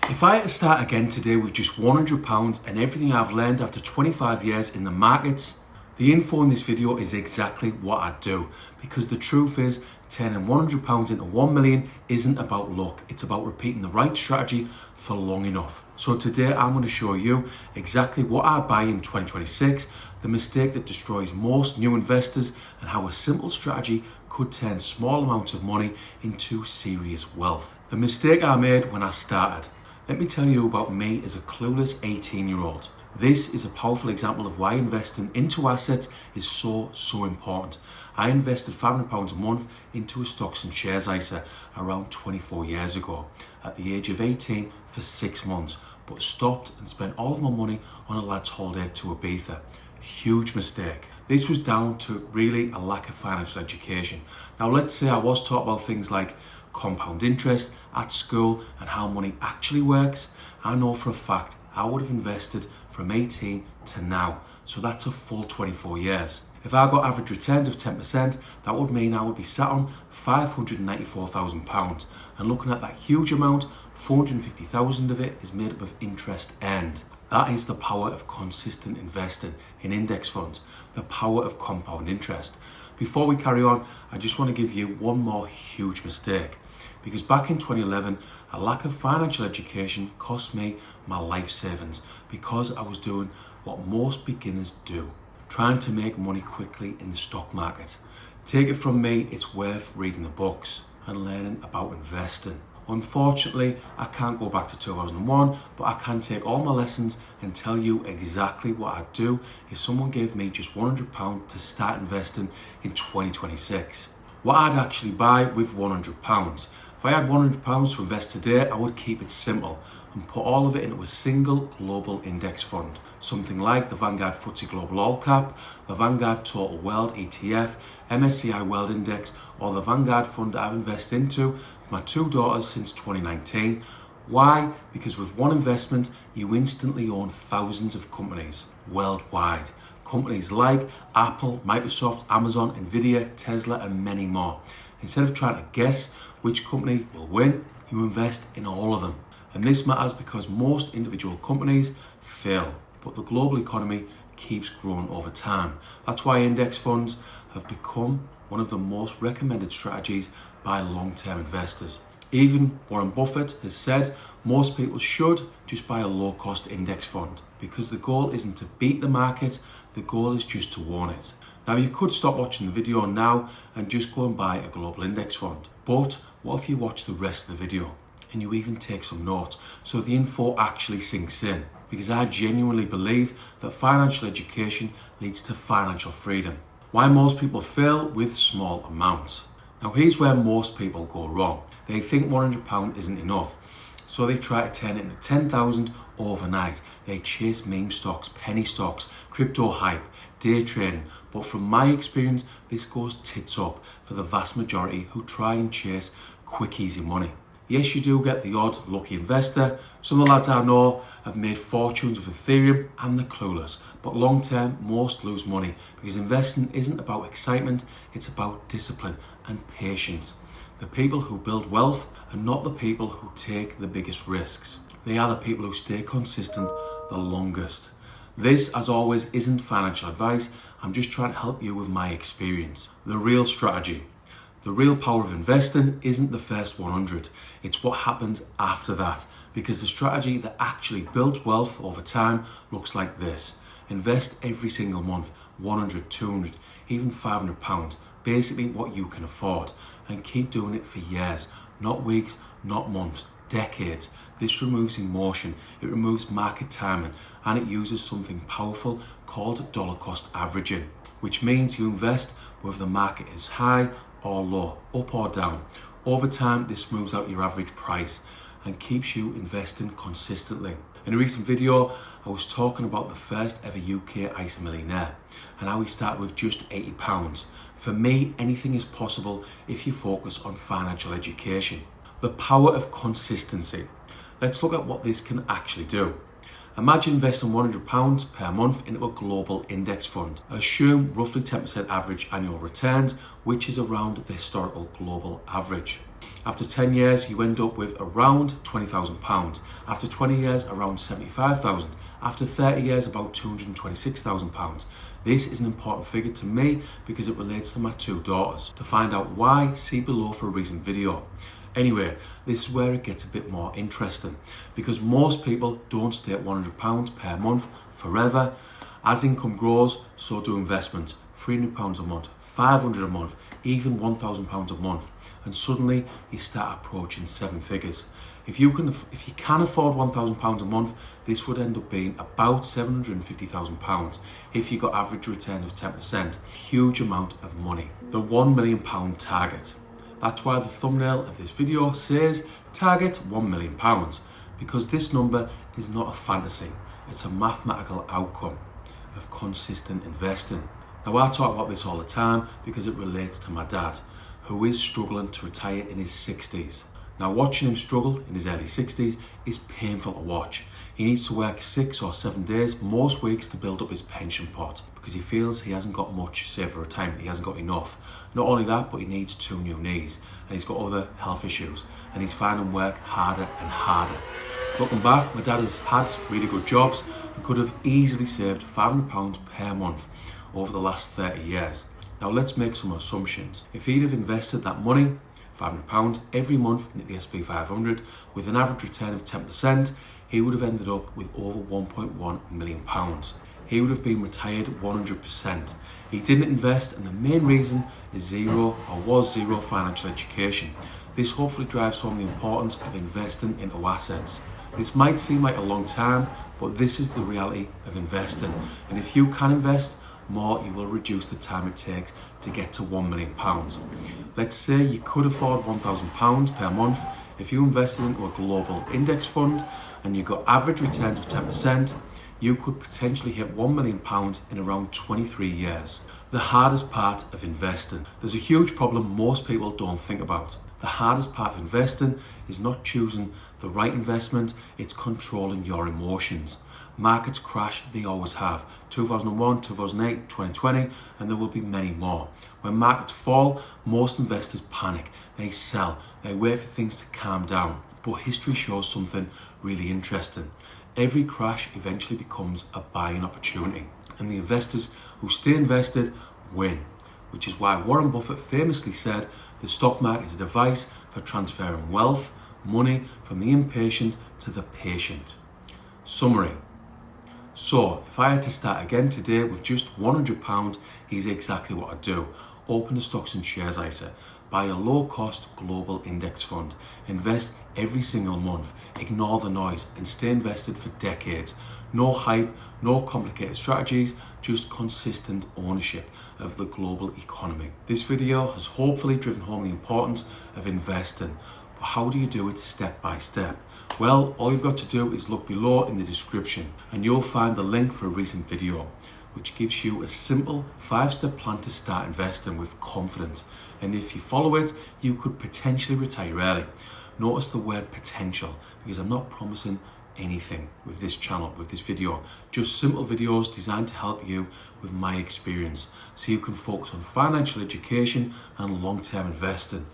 If I had to start again today with just £100 and everything I've learned after 25 years in the markets, the info in this video is exactly what I'd do, because the truth is turning £100 into 1 million isn't about luck, it's about repeating the right strategy for long enough. So today I'm going to show you exactly what I buy in 2026, the mistake that destroys most new investors, and how a simple strategy could turn small amounts of money into serious wealth. The mistake I made when I started. Let me tell you about me as a clueless 18-year-old. This is a powerful example of why investing into assets is so important. I invested £500 a month into a stocks and shares ISA around 24 years ago at the age of 18 for 6 months, but stopped and spent all of my money on a lad's holiday to Ibiza. Huge mistake. This was down to really a lack of financial education. Now let's say I was taught about things like compound interest at school and how money actually works. I know for a fact I would have invested from 18 to now, so that's a full 24 years. If I got average returns of 10%, that would mean I would be sat on £594,000, and looking at that huge amount, 450,000 of it is made up of interest earned. That is the power of consistent investing in index funds, the power of compound interest. Before we carry on, I just want to give you one more huge mistake, because back in 2011, a lack of financial education cost me my life savings, because I was doing what most beginners do, trying to make money quickly in the stock market. Take it from me, it's worth reading the books and learning about investing. Unfortunately, I can't go back to 2001, but I can take all my lessons and tell you exactly what I'd do if someone gave me just £100 to start investing in 2026. What I'd actually buy with £100. If I had £100 to invest today, I would keep it simple and put all of it into a single global index fund. Something like the Vanguard FTSE Global All Cap, the Vanguard Total World ETF, MSCI World Index, or the Vanguard fund that I've invested into for my 2 daughters since 2019. Why? Because with one investment, you instantly own thousands of companies worldwide. Companies like Apple, Microsoft, Amazon, Nvidia, Tesla, and many more. Instead of trying to guess which company will win, you invest in all of them. And this matters because most individual companies fail, but the global economy keeps growing over time. That's why index funds have become one of the most recommended strategies by long-term investors. Even Warren Buffett has said most people should just buy a low-cost index fund, because the goal isn't to beat the market, the goal is just to warn it. Now you could stop watching the video now and just go and buy a global index fund, but what if you watch the rest of the video and you even take some notes so the info actually sinks in? Because I genuinely believe that financial education leads to financial freedom. Why most people fail with small amounts. Now here's where most people go wrong. They think £100 isn't enough, so they try to turn it into 10,000 overnight. They chase meme stocks, penny stocks, crypto hype, day trading. But from my experience, this goes tits up for the vast majority who try and chase quick, easy money. Yes, you do get the odd lucky investor. Some of the lads I know have made fortunes with Ethereum and they're clueless. But long term, most lose money, because investing isn't about excitement, it's about discipline and patience. The people who build wealth are not the people who take the biggest risks. They are the people who stay consistent the longest. This, as always, isn't financial advice. I'm just trying to help you with my experience. The real strategy. The real power of investing isn't the first 100, it's what happens after that, because the strategy that actually builds wealth over time looks like this. Invest every single month, 100, 200, even £500, basically what you can afford, and keep doing it for years, not weeks, not months, decades. This removes emotion, it removes market timing, and it uses something powerful called dollar cost averaging, which means you invest whether the market is high or low, up or down. Over time, this smooths out your average price and keeps you investing consistently. In a recent video, I was talking about the first ever UK ISA millionaire and how he started with just £80. For me, anything is possible if you focus on financial education. The power of consistency. Let's look at what this can actually do. Imagine investing £100 per month into a global index fund. Assume roughly 10% average annual returns, which is around the historical global average. After 10 years, you end up with around £20,000. After 20 years, around £75,000. After 30 years, about £226,000. This is an important figure to me because it relates to my two daughters. To find out why, see below for a recent video. Anyway, this is where it gets a bit more interesting because most people don't stay at £100 per month forever. As income grows, so do investments. £300 a month, £500 a month, even £1,000 a month. And suddenly you start approaching seven figures. If you can afford £1,000 a month, this would end up being about £750,000 if you got average returns of 10%. Huge amount of money. The £1 million target. That's why the thumbnail of this video says target £1 million, because this number is not a fantasy. It's a mathematical outcome of consistent investing. Now I talk about this all the time because it relates to my dad, who is struggling to retire in his 60s. Now watching him struggle in his early 60s is painful to watch. He needs to work 6 or 7 days most weeks to build up his pension pot because he feels he hasn't got much saved for retirement. He hasn't got enough. Not only that, but he needs 2 new knees and he's got other health issues and he's finding work harder and harder. Looking back, my dad has had really good jobs and could have easily saved £500 per month over the last 30 years. Now let's make some assumptions. If he'd have invested that money, £500 every month into the SP 500 with an average return of 10%, he would have ended up with over £1.1 million. He would have been retired 100%. He didn't invest, and the main reason is zero financial education. This hopefully drives home the importance of investing into assets. This might seem like a long time, but this is the reality of investing. And if you can invest more, you will reduce the time it takes to get to £1 million. Let's say you could afford £1,000 per month. If you invested into a global index fund and you got average returns of 10%, you could potentially hit £1 million in around 23 years. The hardest part of investing. There's a huge problem most people don't think about. The hardest part of investing is not choosing the right investment, it's controlling your emotions. Markets crash, they always have. 2001, 2008, 2020, and there will be many more. When markets fall, most investors panic. They sell, they wait for things to calm down. But history shows something really interesting. Every crash eventually becomes a buying opportunity. And the investors who stay invested win. Which is why Warren Buffett famously said, the stock market is a device for transferring wealth, money from the impatient to the patient. Summary. So, if I had to start again today with just £100, here's exactly what I'd do. Open a stocks and shares ISA, buy a low-cost global index fund, invest every single month, ignore the noise, and stay invested for decades. No hype, no complicated strategies, just consistent ownership of the global economy. This video has hopefully driven home the importance of investing. But how do you do it step by step? Well, all you've got to do is look below in the description and you'll find the link for a recent video which gives you a simple 5-step plan to start investing with confidence. And if you follow it, you could potentially retire early. Notice the word potential because I'm not promising anything with this channel, with this video. Just simple videos designed to help you with my experience so you can focus on financial education and long-term investing.